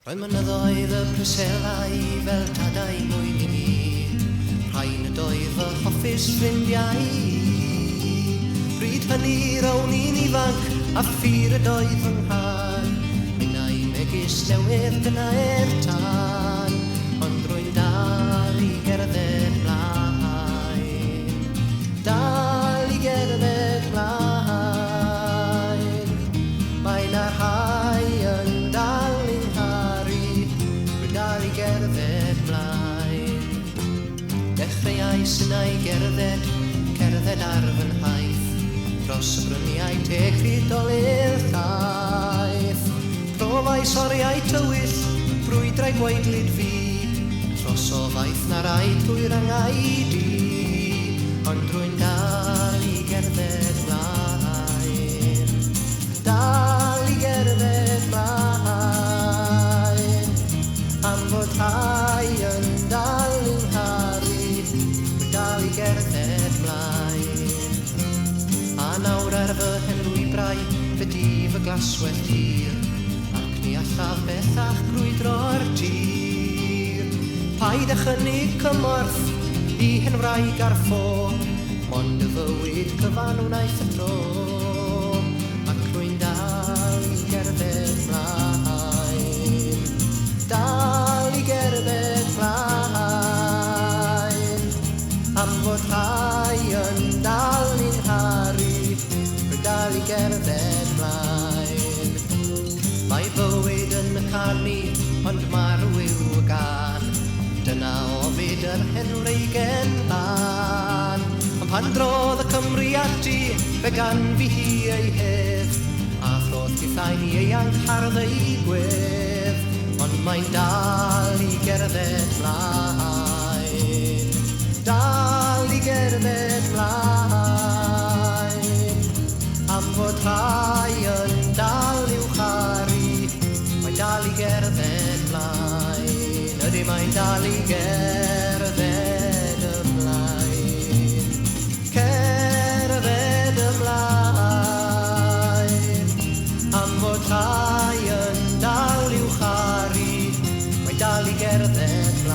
Roedd mynyddoedd y Preselau fel tadau mwyn i mi, rhain ydoedd y hoffus ffrindiau. Bryd hynny rown i'n ifanc a ffydd ydoedd fy nghân, minnau megis newydd gynnau'r tân, ond rwy'n dal i gerdded mlaen, dal i gerdded mlaen. Mae'n rhai yn dal i'n ngharu, rwy'n dal i gerdded mlaen. Dechreuais yna i gerdded ar fy nhaith, dros y bryniau grwydro'r llaeth. Profais oriau tywyll, brwydrau gwaedlyd fi, dros o faith na rai trwy'r di, ond rwy'n dal i gerdded mlaen, dal i gerdded mlaen. Am fod rhai yn dal i'n ngharu, rwy'n dal i gerdded mlaen. A nawr ar fy henwybrau, fy dif y glaswell hir, ac ni allaf bellach grwydro'r tir. Paid â chynnig cymorth i henwraig ar ffô, mond y fywyd cyfan wnaeth y tro, ac rwy'n dal i gerdded mlaen, dal i gerdded mlaen. Am fod rhai yn dal i'n ngharu, rwy'n dal i gerdded mlaen. Mae bywyd yn y canu, ond marw yw y gan, dyna ofid yr henwreigen lan. Ond pan drodd y Cymru ati, fe gan fi hi ei hedd, a throdd tithain i ifanc hardd ei gwedd, ond mae'n dal i gerdded mlaen, dal i gerdded mlaen. Am fod rhai yn dal i'w charu, mae'n dal i gerdded mlaen, ydy mae'n dal i gerdded ymlaen, cerdded ymlaen. Am fod rhai yn dal i'w charu, mae'n dal i gerdded mlaen.